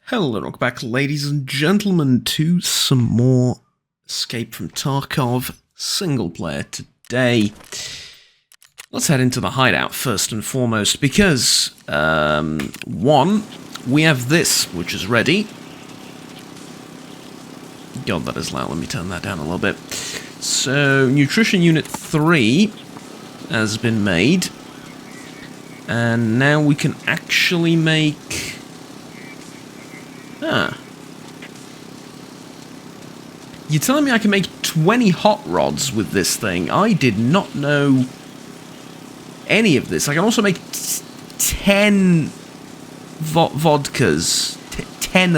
Hello, welcome back, ladies and gentlemen, to some more Escape from Tarkov single player today. Let's head into the hideout first and foremost, because, one, we have this, which is ready. God, that is loud. Let me turn that down a little bit. So, Nutrition Unit 3 has been made. And now we can actually make... You're telling me I can make 20 hot rods with this thing? I did not know any of this. I can also make 10 vodkas. 10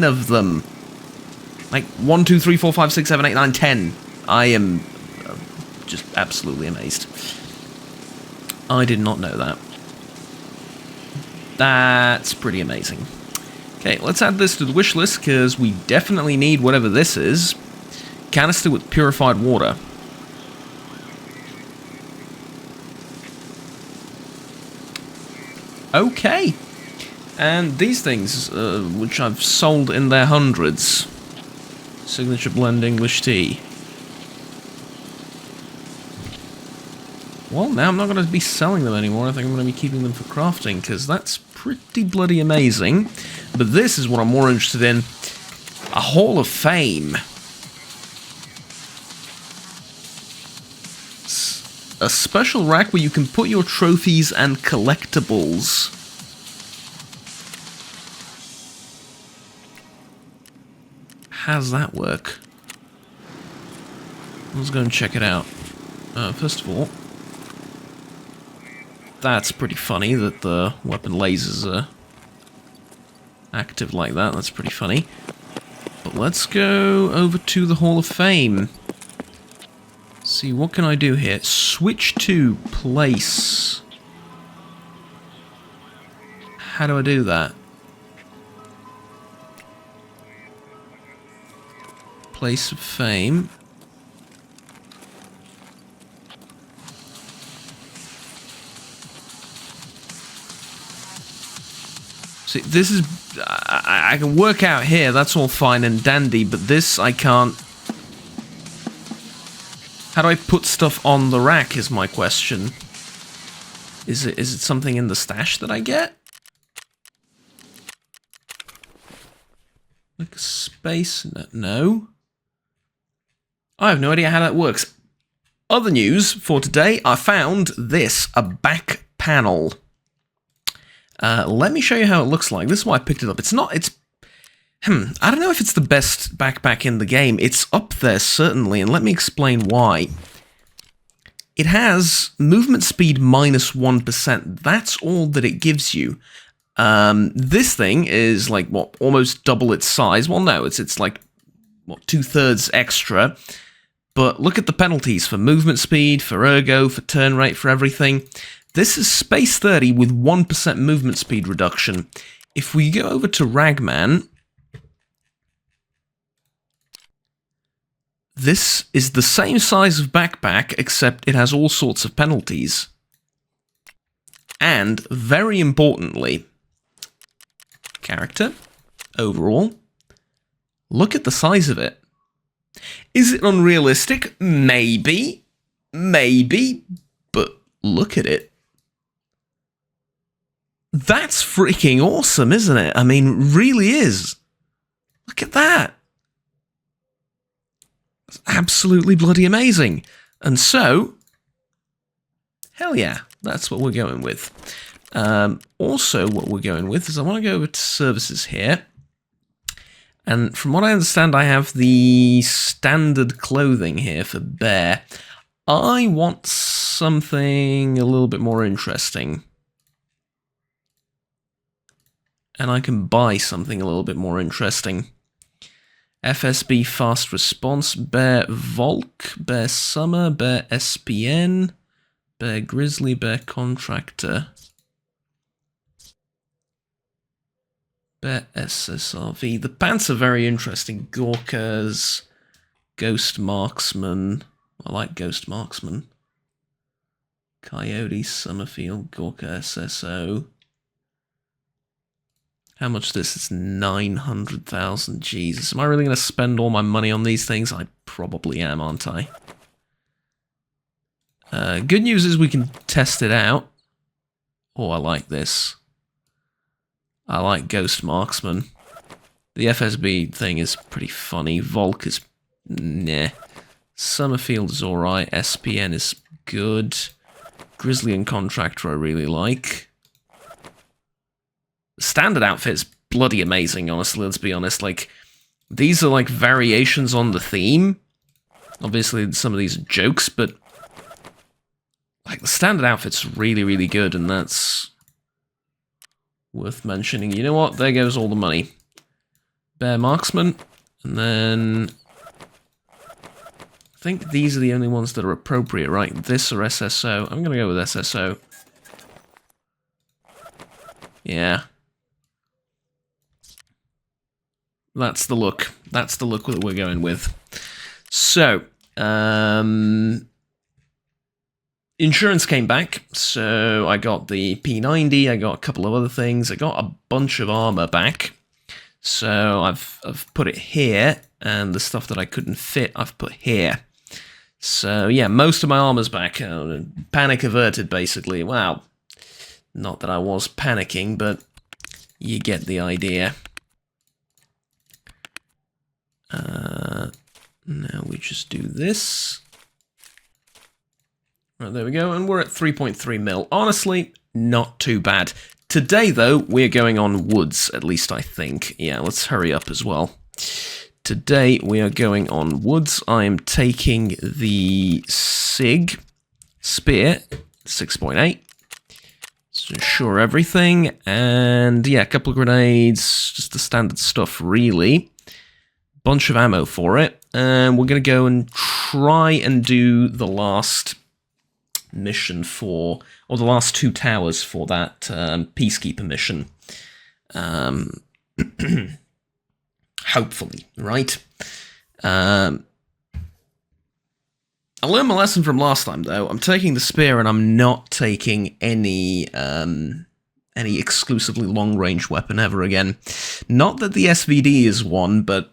of them. Like 1, 2, 3, 4, 5, 6, 7, 8, 9, 10. I am just absolutely amazed. I did not know that. That's pretty amazing. Okay, let's add this to the wish list, because we definitely need whatever this is. Canister with purified water. Okay. And these things, which I've sold in their hundreds. Signature blend English tea. Well, now I'm not going to be selling them anymore. I think I'm going to be keeping them for crafting, because that's pretty bloody amazing. But this is what I'm more interested in. A Hall of Fame. A special rack where you can put your trophies and collectibles. How's that work? Let's go and check it out. First of all, that's pretty funny that the weapon lasers are active like that. That's pretty funny. But let's go over to the Hall of Fame. See, what can I do here? Switch to place. How do I do that? Place of Fame. See, this is... I can work out here, that's all fine and dandy, but this I can't... How do I put stuff on the rack is my question. Is it something in the stash that I get? Like a space? No. I have no idea how that works. Other news for today, I found this, a back panel. Let me show you how it looks like. This is why I picked it up. I don't know if it's the best backpack in the game. It's up there, certainly, and let me explain why. It has movement speed minus 1%. That's all that it gives you. This thing is, like, what, almost double its size. Well, no, it's like, what, 2/3 extra. But look at the penalties for movement speed, for ergo, for turn rate, for everything. This is Space 30 with 1% movement speed reduction. If we go over to Ragman, this is the same size of backpack, except it has all sorts of penalties. And, very importantly, character, overall, look at the size of it. Is it unrealistic? Maybe. Maybe. But look at it. That's freaking awesome, isn't it? I mean, really is. Look at that. It's absolutely bloody amazing. And so, hell yeah, that's what we're going with. Also, what we're going with is I want to go over to services here. And from what I understand, I have the standard clothing here for Bear. I want something a little bit more interesting. And I can buy something a little bit more interesting. FSB Fast Response, Bear Volk, Bear Summer, Bear SPN, Bear Grizzly, Bear Contractor, Bear SSRV. The pants are very interesting. Gorkas, Ghost Marksman. I like Ghost Marksman. Coyote, Summerfield, Gorka SSO. How much this is? 900,000. Jesus, am I really going to spend all my money on these things? I probably am, aren't I? Good news is we can test it out. Oh, I like this. I like Ghost Marksman. The FSB thing is pretty funny. Volk is... nah. Summerfield is alright. SPN is good. Grizzly and Contractor I really like. The standard outfit's bloody amazing, honestly, let's be honest. Like, these are like variations on the theme. Obviously, some of these are jokes, but... like, the standard outfit's really, really good, and that's... worth mentioning. You know what? There goes all the money. Bear Marksman, and then... I think these are the only ones that are appropriate, right? This or SSO. I'm going to go with SSO. Yeah. That's the look. That's the look that we're going with. So, insurance came back, so I got the P90, I got a couple of other things, I got a bunch of armor back. So I've put it here, and the stuff that I couldn't fit, I've put here. So yeah, most of my armor's back. Panic averted, basically. Wow. Not that I was panicking, but you get the idea. Now we just do this. Right, there we go, and we're at 3.3 mil. Honestly, not too bad. Today, though, we're going on woods, at least I think. Yeah, let's hurry up as well. Today, we are going on woods. I am taking the SIG Spear 6.8. So ensure everything, and yeah, a couple of grenades, just the standard stuff, really. Bunch of ammo for it, and we're going to go and try and do the last mission for, or the last 2 towers for that Peacekeeper mission. Hopefully, right? I learned my lesson from last time, though. I'm taking the spear, and I'm not taking any exclusively long-range weapon ever again. Not that the SVD is one, but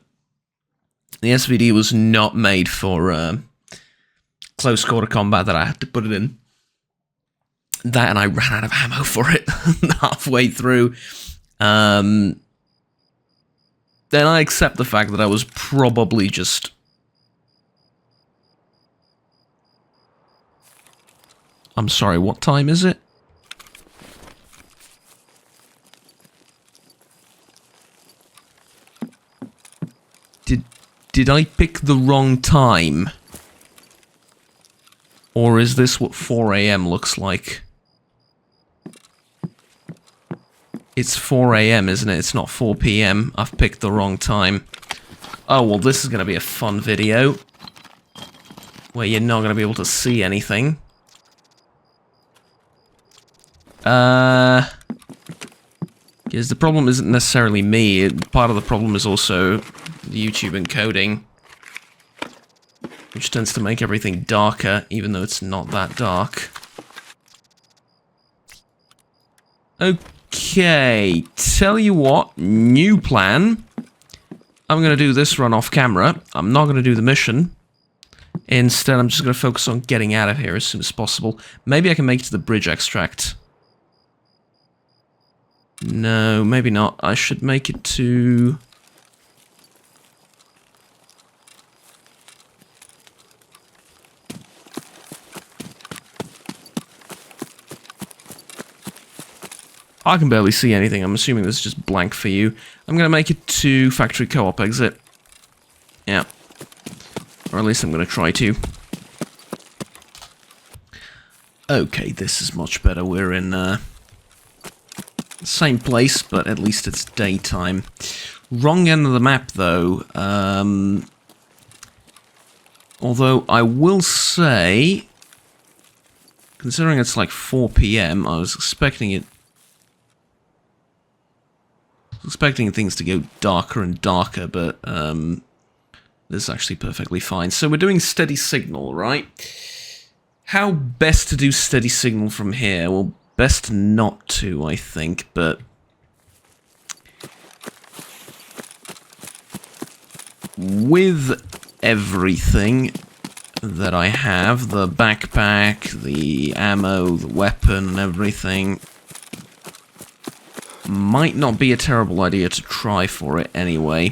the SVD was not made for close quarter combat that I had to put it in. That, and I ran out of ammo for it halfway through. Then I accept the fact that I was probably just... I'm sorry, what time is it? Did I pick the wrong time? Or is this what 4 AM looks like? It's 4 AM, isn't it? It's not 4 PM. I've picked the wrong time. Oh, well, this is going to be a fun video. Where you're not going to be able to see anything. Because the problem isn't necessarily me. Part of the problem is also the YouTube encoding, which tends to make everything darker, even though it's not that dark. Okay, tell you what, new plan. I'm going to do this run off camera. I'm not going to do the mission. Instead, I'm just going to focus on getting out of here as soon as possible. Maybe I can make it to the bridge extract. No, maybe not. I should make it to... I can barely see anything. I'm assuming this is just blank for you. I'm going to make it to factory co-op exit. Yeah. Or at least I'm going to try to. Okay, this is much better. We're in the same place, but at least it's daytime. Wrong end of the map, though. Although I will say, considering it's like 4 PM, I was expecting things to go darker and darker, but this is actually perfectly fine. So we're doing steady signal, right? How best to do steady signal from here? Well, best not to, I think, but with everything that I have, the backpack, the ammo, the weapon, and everything, might not be a terrible idea to try for it anyway.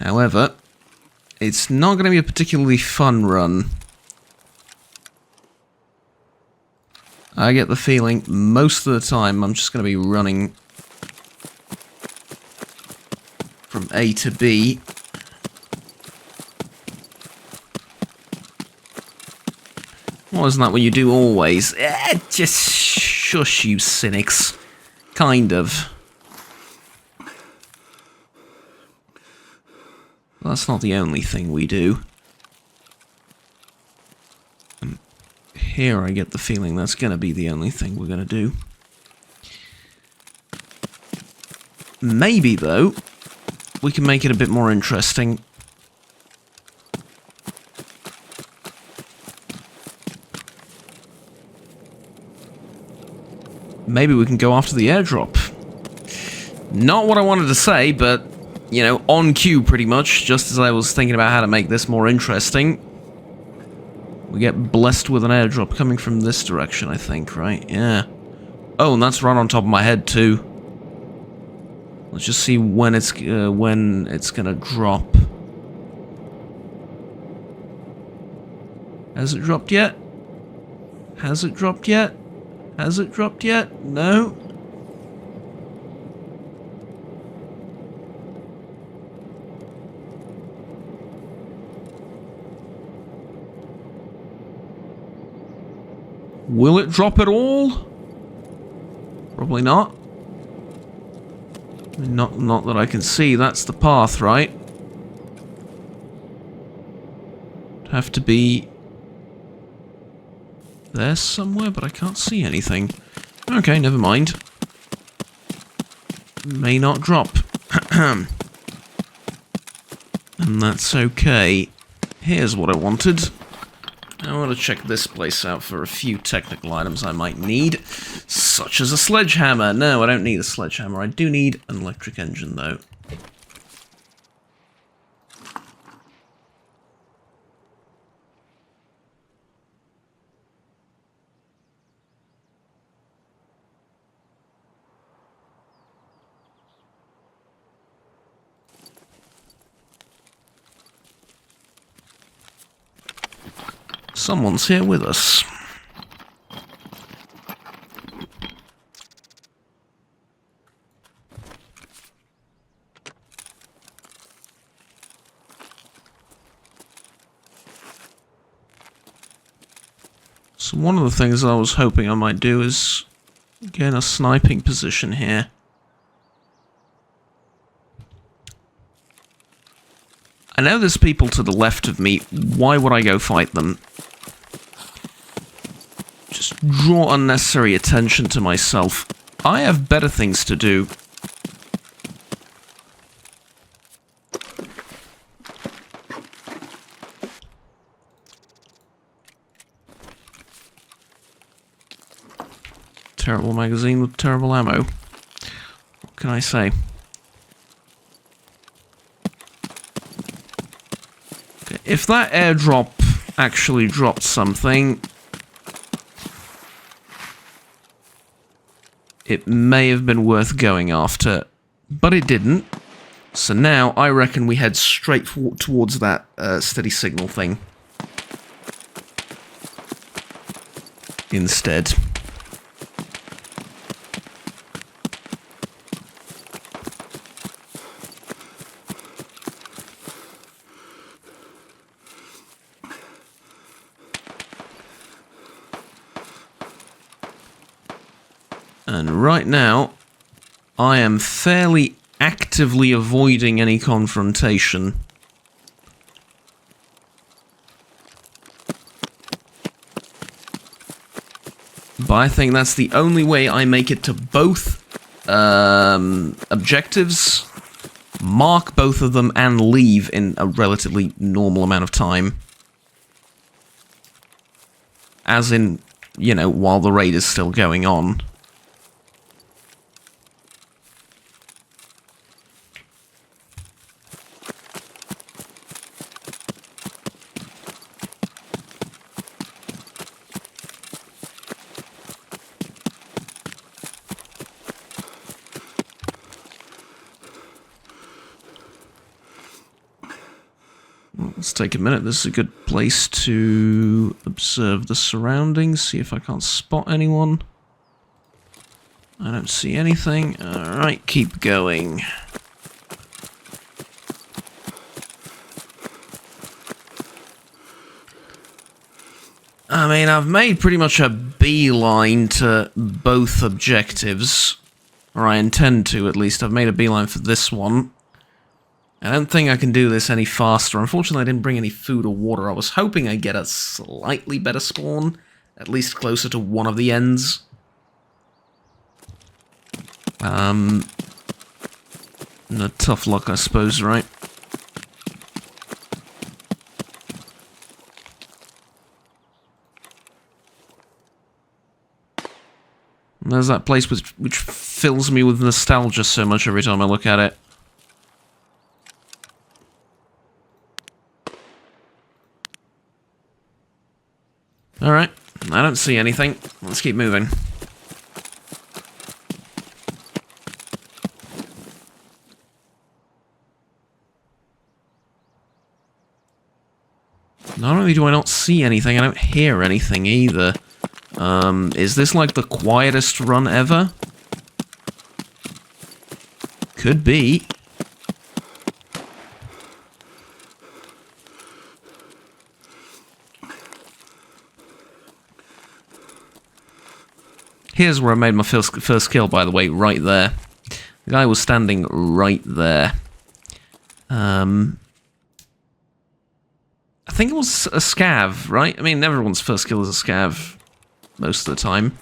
However, it's not going to be a particularly fun run. I get the feeling most of the time I'm just going to be running from A to B. Well, isn't that what you do always? Just shush, you cynics. Kind of. That's not the only thing we do. And here I get the feeling that's going to be the only thing we're going to do. Maybe, though, we can make it a bit more interesting. Maybe we can go after the airdrop. Not what I wanted to say, but, you know, on cue pretty much, just as I was thinking about how to make this more interesting. We get blessed with an airdrop coming from this direction, I think, right? Yeah. Oh, and that's right on top of my head, too. Let's just see when it's gonna drop. Has it dropped yet? Has it dropped yet? Has it dropped yet? No. Will it drop at all? Probably not. Not that I can see. That's the path, right? It'd have to be there somewhere, but I can't see anything. Okay, never mind. May not drop. And that's okay. Here's what I wanted. I want to check this place out for a few technical items I might need, such as a sledgehammer. No, I don't need a sledgehammer. I do need an electric engine, though. Someone's here with us. So one of the things I was hoping I might do is get in a sniping position here. I know there's people to the left of me. Why would I go fight them? Just draw unnecessary attention to myself. I have better things to do. Terrible magazine with terrible ammo. What can I say? Okay, if that airdrop actually dropped something, it may have been worth going after, but it didn't. So now I reckon we head straight towards that steady signal thing instead. And right now, I am fairly actively avoiding any confrontation. But I think that's the only way I make it to both objectives, mark both of them, and leave in a relatively normal amount of time. As in, you know, while the raid is still going on. Let's take a minute. This is a good place to observe the surroundings, see if I can't spot anyone. I don't see anything. Alright, keep going. I mean, I've made pretty much a beeline to both objectives. Or I intend to, at least. I've made a beeline for this one. I don't think I can do this any faster. Unfortunately, I didn't bring any food or water. I was hoping I'd get a slightly better spawn, at least closer to one of the ends. No, tough luck, I suppose, right? And there's that place which fills me with nostalgia so much every time I look at it. Alright, I don't see anything. Let's keep moving. Not only do I not see anything, I don't hear anything either. Is this like the quietest run ever? Could be. Here's where I made my first kill, by the way, right there. The guy was standing right there. I think it was a scav, right? I mean, everyone's first kill is a scav most of the time.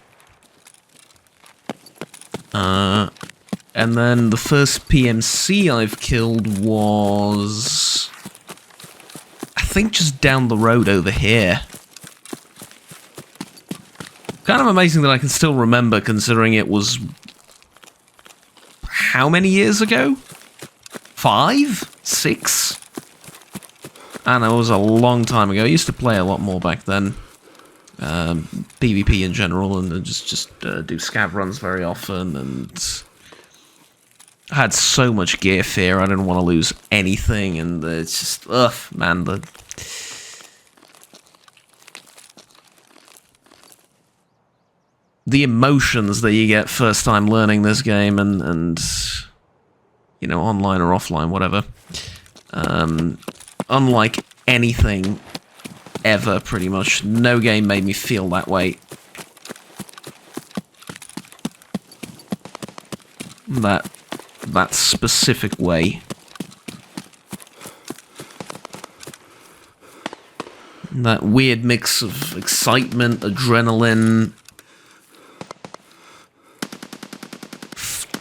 And then the first PMC I've killed was, I think, just down the road over here. Kind of amazing that I can still remember, considering it was how many years ago? 5? 6? I know, it was a long time ago. I used to play a lot more back then. PvP in general, and just do scav runs very often, and I had so much gear fear, I didn't want to lose anything, and it's just, ugh, man, the emotions that you get first time learning this game, and you know, online or offline, whatever. Unlike anything ever, pretty much. No game made me feel that way. That specific way. That weird mix of excitement, adrenaline,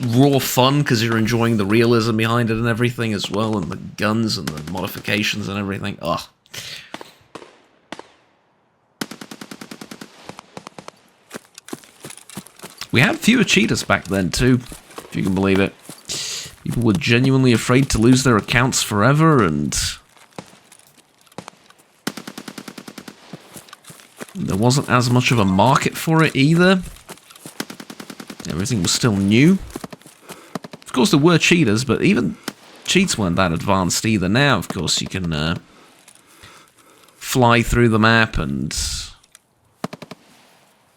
raw fun because you're enjoying the realism behind it and everything as well, and the guns and the modifications and everything. Ugh. We had fewer cheaters back then too, if you can believe it. People were genuinely afraid to lose their accounts forever, and there wasn't as much of a market for it either. Everything was still new. Of course, there were cheaters, but even cheats weren't that advanced either. Now, of course, you can fly through the map and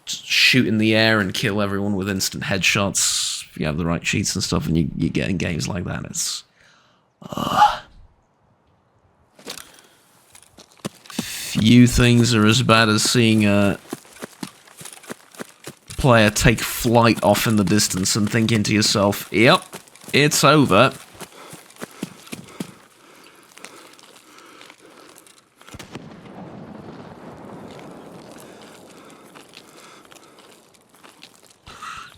shoot in the air and kill everyone with instant headshots if you have the right cheats and stuff, and you get in games like that. It's few things are as bad as seeing a player take flight off in the distance and thinking to yourself, yep, it's over.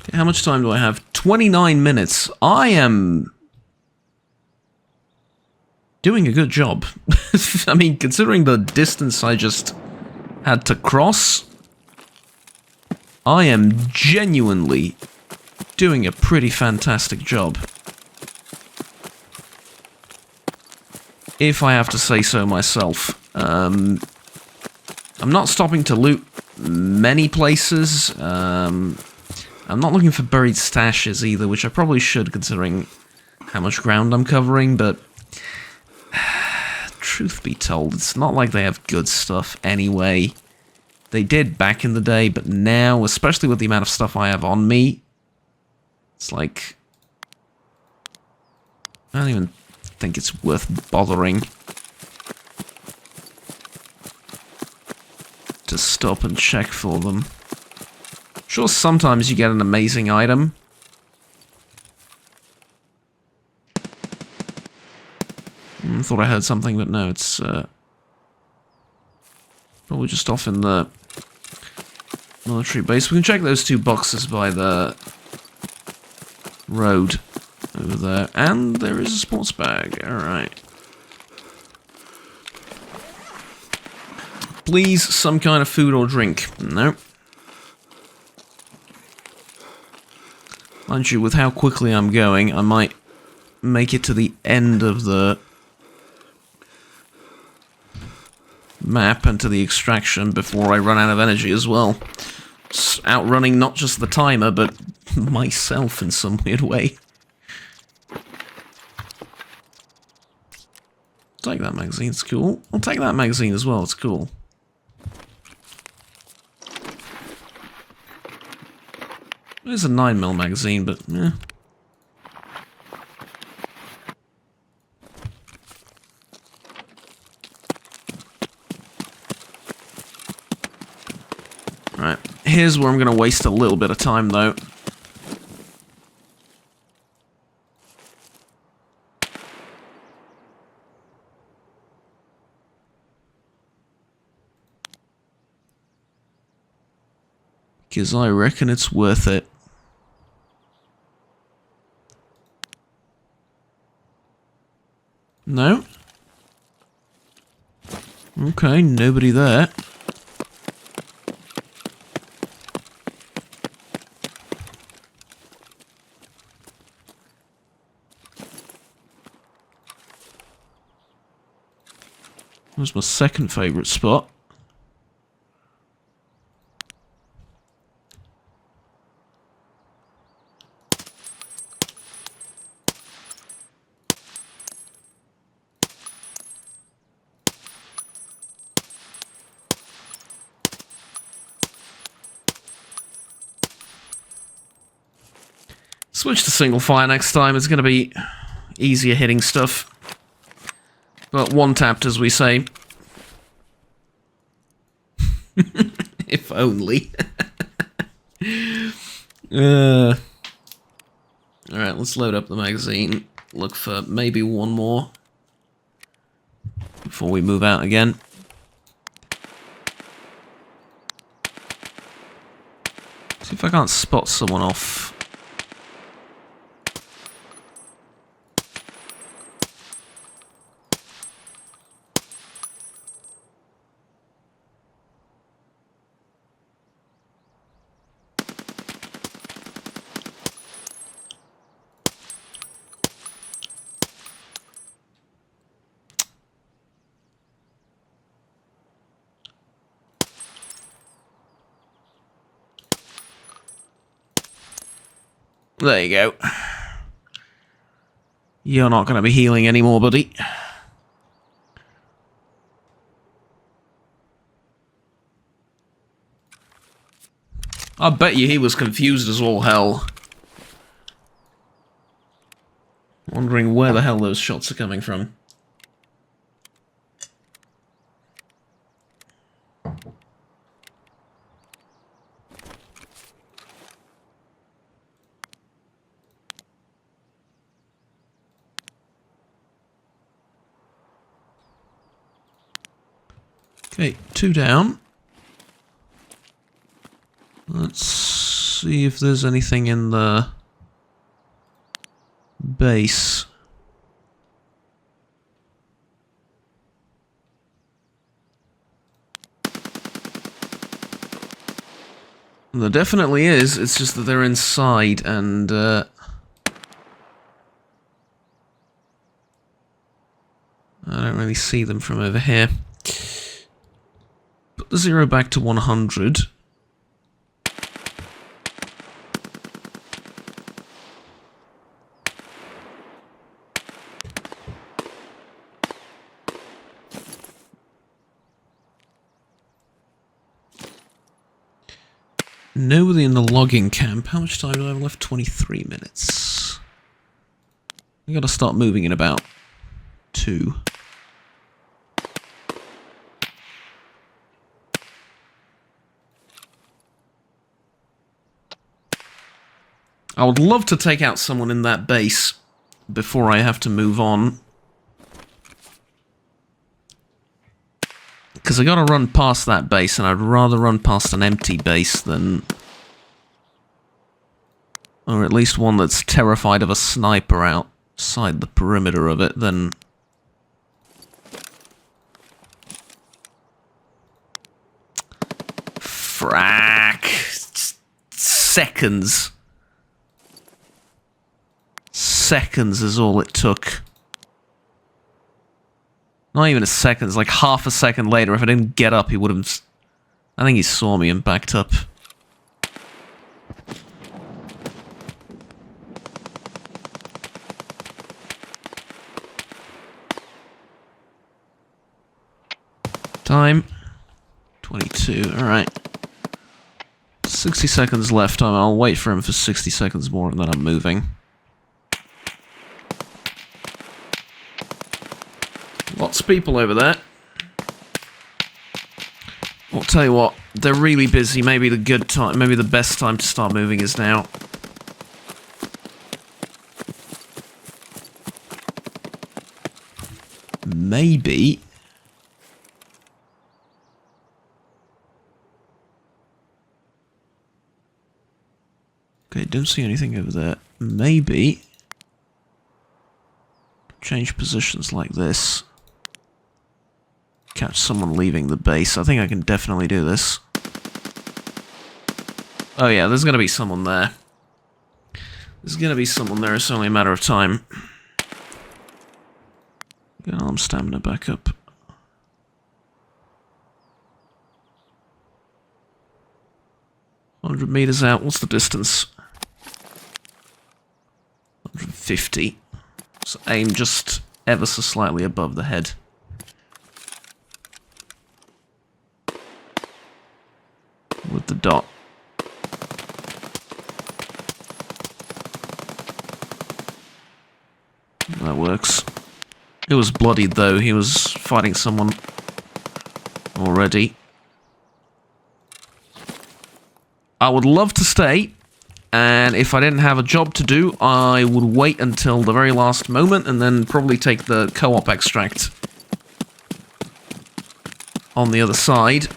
Okay, how much time do I have? 29 minutes. I am doing a good job. I mean, considering the distance I just had to cross, I am genuinely doing a pretty fantastic job. If I have to say so myself. I'm not stopping to loot many places. I'm not looking for buried stashes either, which I probably should, considering how much ground I'm covering, but truth be told, it's not like they have good stuff anyway. They did back in the day, but now, especially with the amount of stuff I have on me, it's like... I don't even think it's worth bothering to stop and check for them. Sure, sometimes you get an amazing item. Thought I heard something, but no, it's probably just off in the military base. We can check those 2 boxes by the road over there. And there is a sports bag. Alright. Please, some kind of food or drink. No. Mind you, with how quickly I'm going, I might make it to the end of the map and to the extraction before I run out of energy as well. It's outrunning not just the timer, but myself in some weird way. Take that magazine, it's cool. I'll take that magazine as well, it's cool. It's a 9mm magazine, but yeah. Right, here's where I'm going to waste a little bit of time, though. Because I reckon it's worth it. No? Okay, nobody there. That's my second favourite spot. Switch to single fire next time. It's going to be easier hitting stuff. But one-tapped, as we say. If only. Alright, let's load up the magazine. Look for maybe one more before we move out again. See if I can't spot someone off. There you go. You're not going to be healing anymore, buddy. I bet you he was confused as all hell. Wondering where the hell those shots are coming from. Okay, 2 down. Let's see if there's anything in the base. There definitely is, it's just that they're inside and I don't really see them from over here. Put the 0 back to 100. Nobody in the logging camp. How much time do I have left? 23 minutes. I gotta start moving in about 2. I would love to take out someone in that base before I have to move on. Because I gotta run past that base, and I'd rather run past an empty base than... or at least one that's terrified of a sniper outside the perimeter of it than... Frack! Seconds. Seconds is all it took. Not even a second, it's like half a second later. If I didn't get up, he would have... I think he saw me and backed up. Time. 22, alright. 60 seconds left. I'll wait for him for 60 seconds more and then I'm moving. Lots of people over there. I'll tell you what, they're really busy. Maybe the good time, maybe the best time to start moving is now. Maybe. Okay, don't see anything over there. Maybe. Change positions like this. Catch someone leaving the base. I think I can definitely do this. Oh yeah, there's gonna be someone there. There's gonna be someone there, it's only a matter of time. Get arm stamina back up. $100 meters out, what's the distance? 150. So aim just ever so slightly above the head. With the dot. That works. It was bloodied though, he was fighting someone already. I would love to stay, and if I didn't have a job to do, I would wait until the very last moment and then probably take the co-op extract on the other side.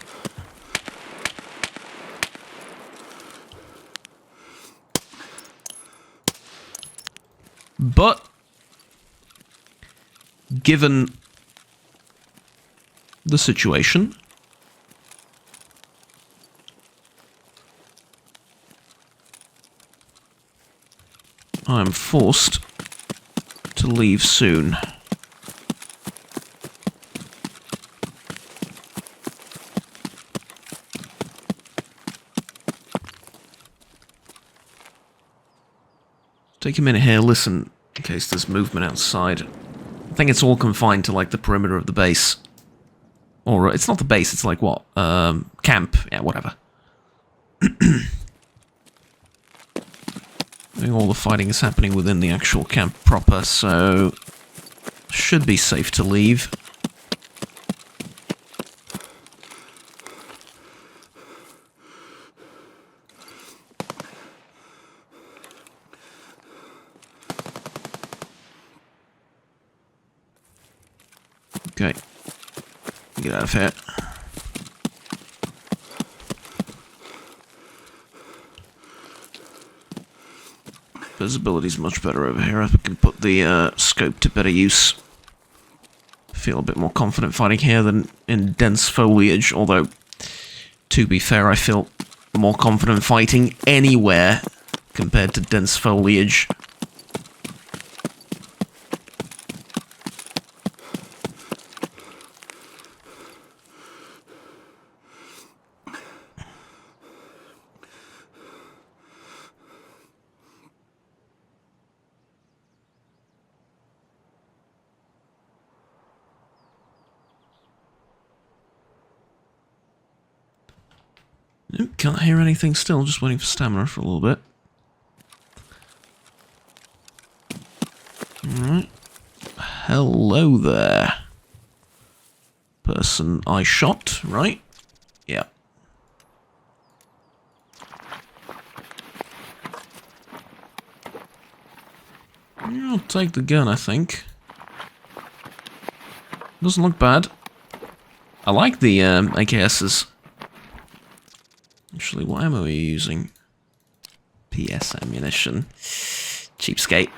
But, given the situation, I'm forced to leave soon. Take a minute here, listen, in case there's movement outside. I think it's all confined to, like, the perimeter of the base. Or, it's not the base, it's like, what? Camp. Yeah, whatever. I think all the fighting is happening within the actual camp proper, so... should be safe to leave. Okay. Get out of here. Visibility's much better over here. I can put the scope to better use. Feel a bit more confident fighting here than in dense foliage, although, to be fair, I feel more confident fighting anywhere compared to dense foliage. Nope, can't hear anything still, just waiting for stamina for a little bit. Alright. Hello there. Person I shot, right? Yeah. I'll take the gun, I think. Doesn't look bad. I like the AKSs. Actually, what ammo are you using? PS ammunition. Cheapskate.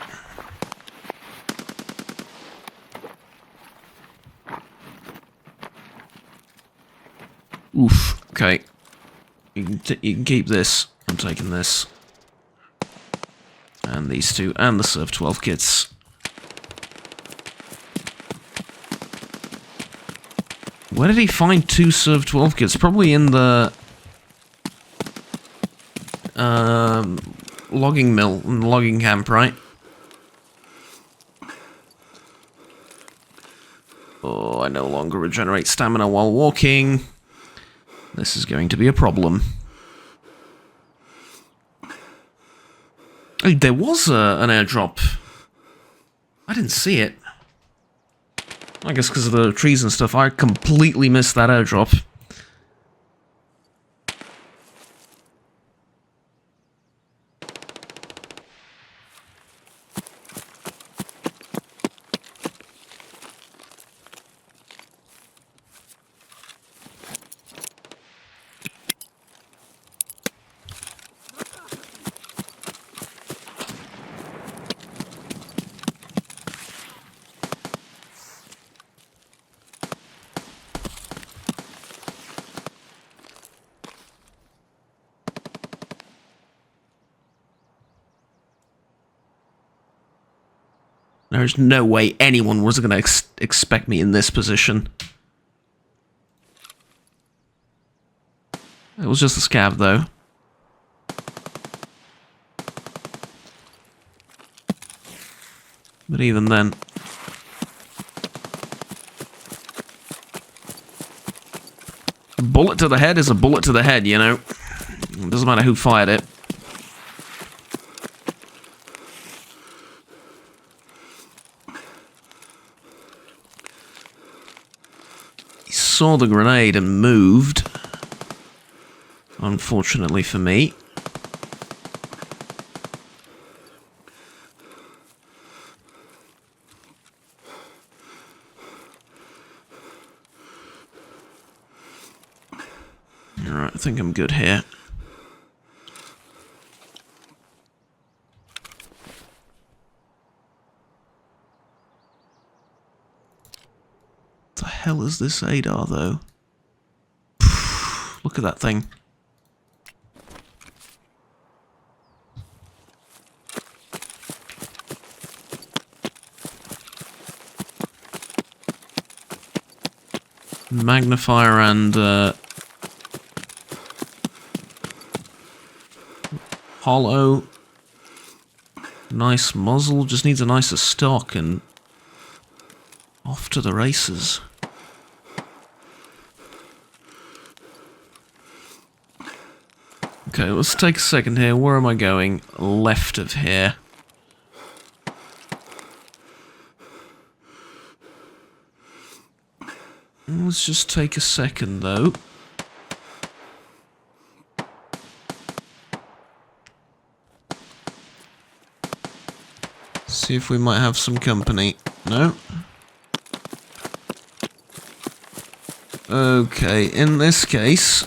Oof. Okay. You can keep this. I'm taking this. And these two. And the Serv 12 kits. Where did he find 2 Serv 12 kits? Probably in the logging mill, in the logging camp, right? Oh, I no longer regenerate stamina while walking. This is going to be a problem. Hey, there was an airdrop. I didn't see it. I guess because of the trees and stuff, I completely missed that airdrop. There's no way anyone was going to expect me in this position. It was just a scab, though. But even then... a bullet to the head is a bullet to the head, you know? It doesn't matter who fired it. Saw the grenade and moved. Unfortunately for me. Alright, I think I'm good here. What the hell is this ADAR, though? Look at that thing. Magnifier and hollow. Nice muzzle, just needs a nicer stock and off to the races. Okay, let's take a second here. Where am I going? Left of here. Let's just take a second, though. See if we might have some company. No? Okay, in this case...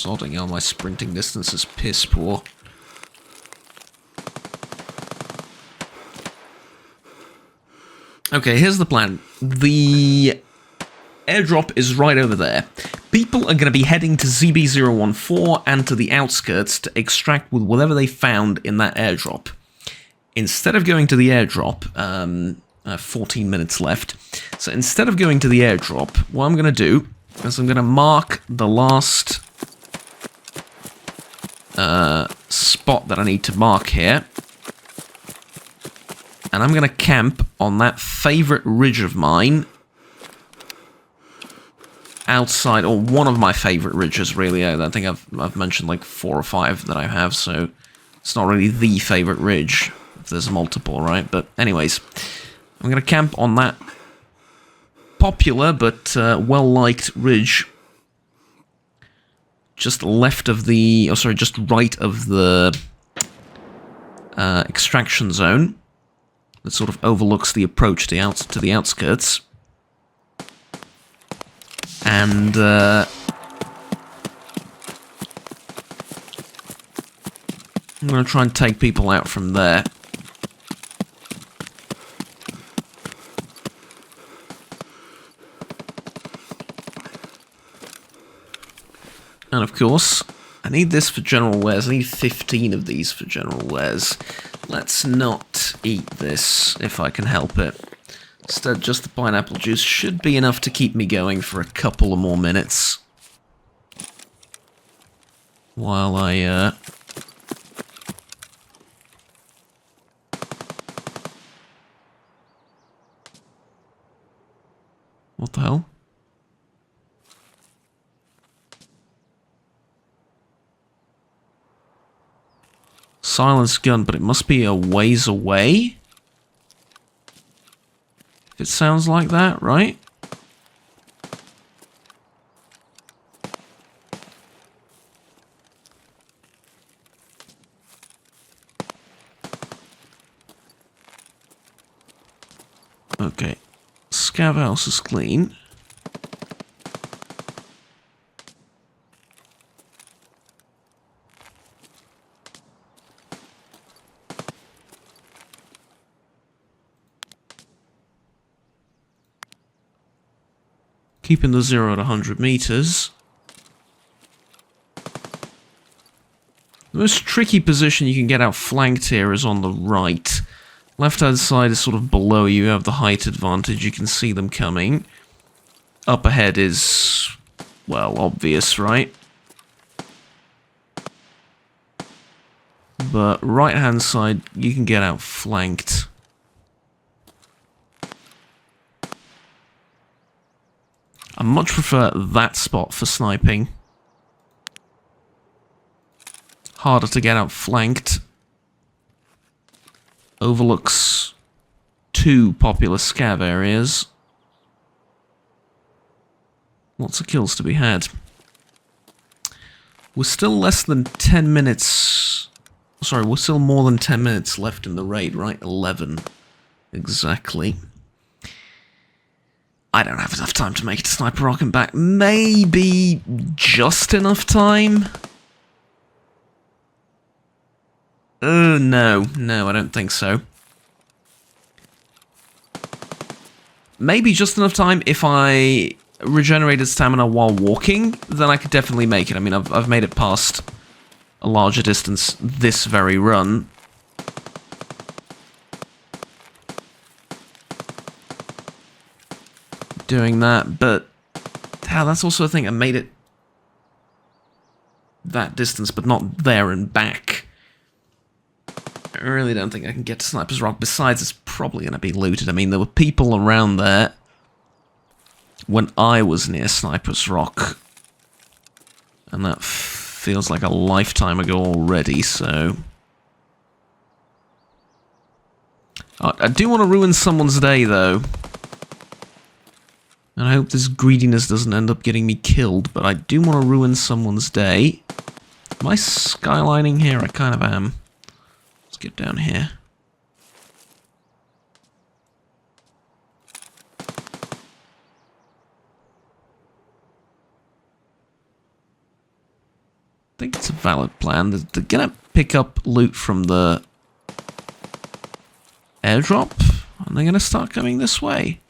sodding hell, my sprinting distance is piss poor. Okay, here's the plan. The airdrop is right over there. People are going to be heading to ZB014 and to the outskirts to extract with whatever they found in that airdrop. Instead of going to the airdrop, 14 minutes left. So instead of going to the airdrop, what I'm going to do is I'm going to mark the last spot that I need to mark here. And I'm going to camp on that favourite ridge of mine. outside, or one of my favorite ridges, really. I think I've mentioned like 4 or 5 that I have, so it's not really the favorite ridge if there's multiple, right? But anyways, I'm going to camp on that popular but well-liked ridge just left of the, just right of the extraction zone that sort of overlooks the approach to the outskirts. And I'm going to try and take people out from there. And of course, I need this for general wares. I need 15 of these for general wares. Let's not eat this if I can help it. Instead, just the pineapple juice should be enough to keep me going for a couple of more minutes. While I, what the hell? Silenced gun, but it must be a ways away? It sounds like that, right? Okay. Scav house is clean. Keeping the 0 at 100 meters. The most tricky position you can get outflanked here is on the right. Left-hand side is sort of below you. You have the height advantage. You can see them coming. Up ahead is, well, obvious, right? But right-hand side, you can get outflanked. I much prefer that spot for sniping. Harder to get outflanked. Overlooks 2 popular scav areas. Lots of kills to be had. We're still less than 10 minutes... Sorry, we're still more than 10 minutes left in the raid, right? 11. Exactly. I don't have enough time to make it to Sniper Rock and back. Maybe just enough time? No, I don't think so. Maybe just enough time if I regenerated stamina while walking, then I could definitely make it. I mean, I've made it past a larger distance this very run. Doing that, but that's also a thing. I made it that distance, but not there and back. I really don't think I can get to Sniper's Rock. Besides, it's probably going to be looted. I mean, there were people around there when I was near Sniper's Rock, and that feels like a lifetime ago already, so... I do want to ruin someone's day, though. And I hope this greediness doesn't end up getting me killed, but I do want to ruin someone's day. Am I skylining here? I kind of am. Let's get down here. I think it's a valid plan. They're gonna pick up loot from the airdrop, and they're gonna start coming this way.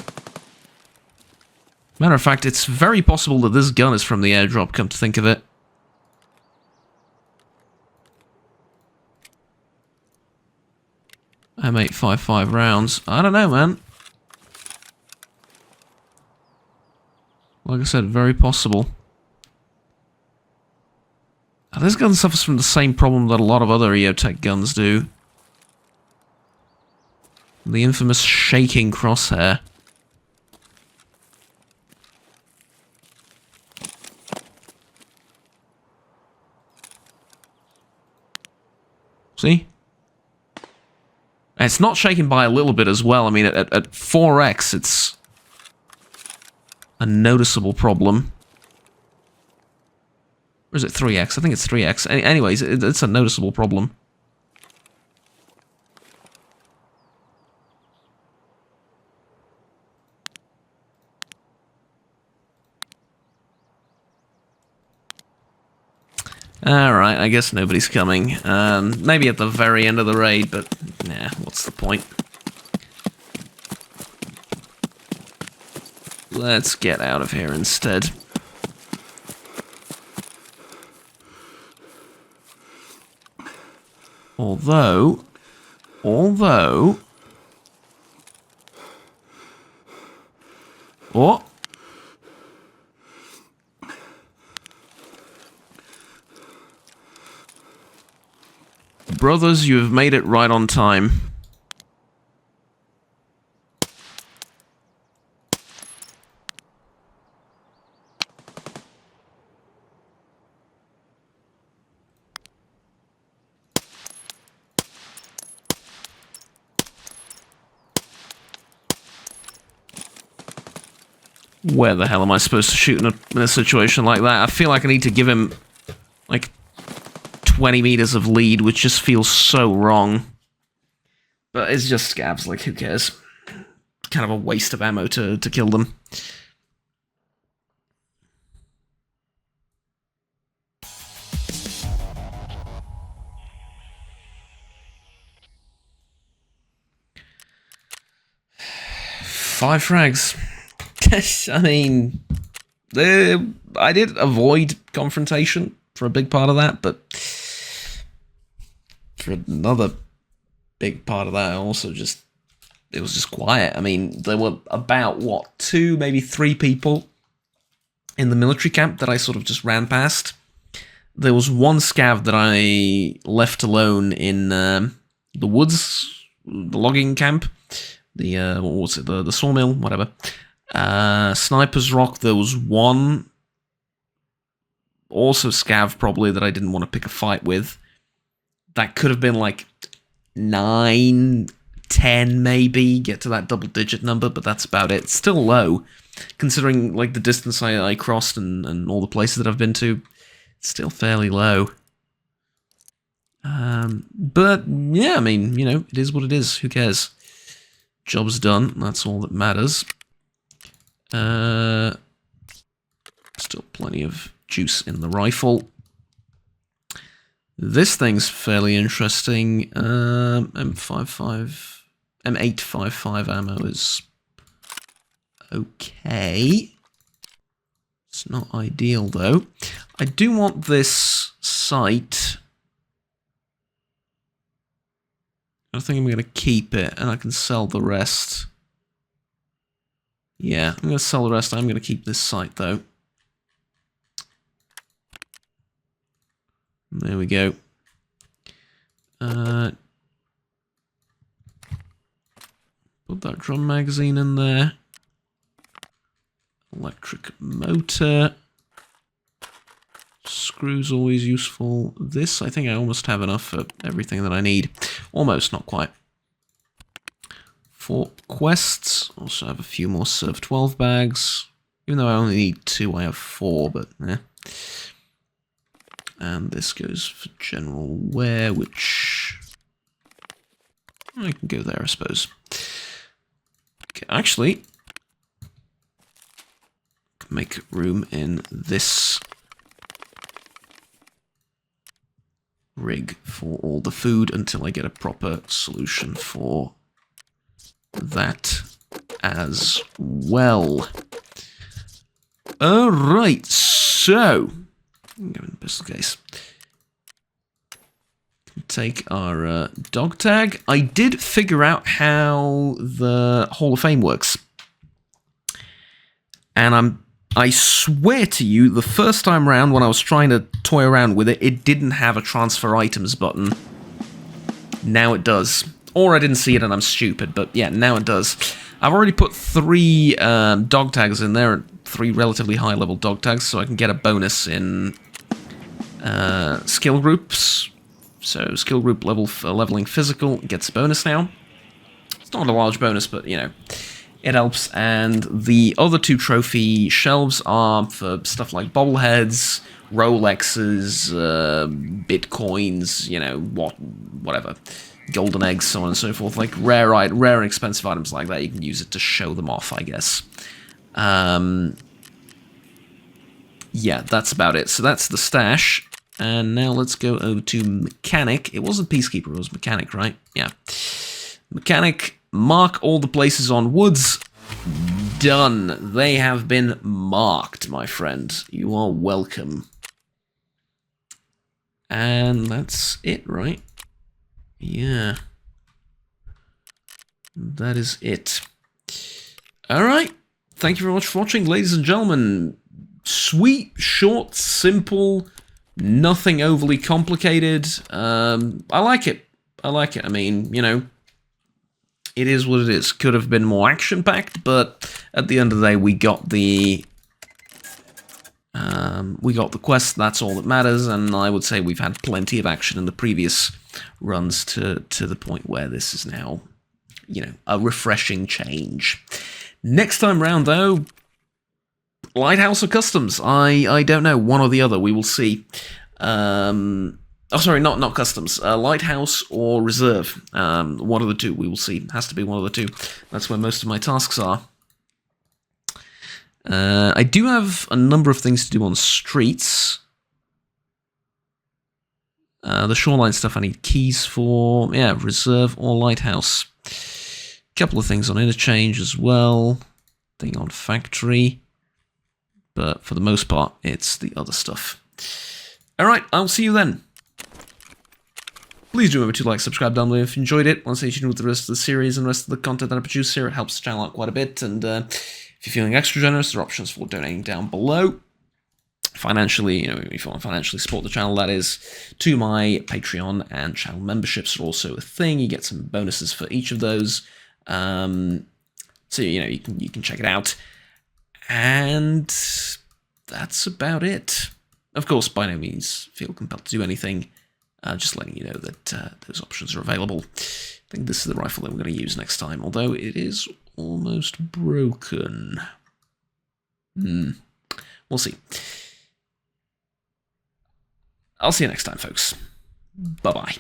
Matter of fact, it's very possible that this gun is from the airdrop, come to think of it. M855 rounds. I don't know, man. Like I said, very possible. Now, this gun suffers from the same problem that a lot of other EOTech guns do. The infamous shaking crosshair. See? And it's not shaking by a little bit as well. I mean, at 4x, it's a noticeable problem. Or is it 3x? I think it's 3x. Anyways, it's a noticeable problem. Alright, I guess nobody's coming. Maybe at the very end of the raid, but nah, what's the point? Let's get out of here instead. Although... Oh! Brothers, you have made it right on time. Where the hell am I supposed to shoot in a situation like that? I feel like I need to give him, like, 20 meters of lead, which just feels so wrong. But it's just scavs, like, who cares? Kind of a waste of ammo to kill them. Five frags. I mean, I did avoid confrontation for a big part of that, but for another big part of that, also just, it was just quiet. I mean, there were about, what, 2, maybe 3 people in the military camp that I sort of just ran past. There was one scav that I left alone in the woods, the logging camp, the, what was it, the sawmill, whatever. Sniper's Rock, there was one, also scav probably, that I didn't want to pick a fight with. That could have been like 9, 10 maybe, get to that double-digit number, but that's about it. It's still low, considering like the distance I crossed and all the places that I've been to. It's still fairly low. But yeah, I mean, you know, it is what it is. Who cares? Job's done. That's all that matters. Still plenty of juice in the rifle. This thing's fairly interesting. M855 ammo is okay. It's not ideal though. I do want this sight. I think I'm going to keep it, and I can sell the rest. Yeah, I'm going to sell the rest. I'm going to keep this sight, though. There we go. Put that drum magazine in there. Electric motor. Screws always useful. This, I think I almost have enough for everything that I need. Almost, not quite. 4 quests. Also have a few more Serve 12 bags. Even though I only need 2, I have 4, but eh. And this goes for general wear, which I can go there, I suppose. Okay, actually, make room in this rig for all the food until I get a proper solution for that as well. Alright, so go in the pistol case. Take our dog tag. I did figure out how the Hall of Fame works. And I swear to you, the first time around when I was trying to toy around with it, it didn't have a transfer items button. Now it does. Or I didn't see it and I'm stupid, but yeah, now it does. I've already put 3 dog tags in there, 3 relatively high level dog tags, so I can get a bonus in skill groups. So skill group leveling physical gets a bonus now. It's not a large bonus, but, you know, it helps. And the other 2 trophy shelves are for stuff like bobbleheads, Rolexes, Bitcoins, you know, whatever. Golden eggs, so on and so forth. Like rare and expensive items like that, you can use it to show them off, I guess. Yeah, that's about it. So that's the stash. And now let's go over to Mechanic. It wasn't Peacekeeper, it was Mechanic, right? Yeah. Mechanic, mark all the places on woods. Done. They have been marked, my friend. You are welcome. And that's it, right? Yeah. That is it. Alright. Thank you very much for watching, ladies and gentlemen. Sweet, short, simple, nothing overly complicated. I like it. I like it. I mean, you know, it is what it is. Could have been more action-packed, but at the end of the day, we got the quest. That's all that matters, and I would say we've had plenty of action in the previous runs to the point where this is now, you know, a refreshing change. Next time round, though, Lighthouse or Customs? I don't know. One or the other. We will see. Oh, sorry, not Customs. Lighthouse or Reserve. One of the 2. We will see. It has to be one of the 2. That's where most of my tasks are. I do have a number of things to do on streets. The shoreline stuff I need keys for. Yeah, Reserve or Lighthouse. Couple of things on interchange as well. Thing on factory. But for the most part, it's the other stuff. Alright, I'll see you then. Please do remember to like, subscribe down below if you enjoyed it. Want to stay tuned with the rest of the series and the rest of the content that I produce here. It helps the channel out quite a bit. And if you're feeling extra generous, there are options for donating down below. Financially, you know, if you want to financially support the channel, that is, to my Patreon and channel memberships are also a thing. You get some bonuses for each of those. So, you know, you can check it out. And that's about it. Of course, by no means feel compelled to do anything. Just letting you know that those options are available. I think this is the rifle that we're going to use next time, although it is almost broken. We'll see. I'll see you next time, folks. Bye-bye.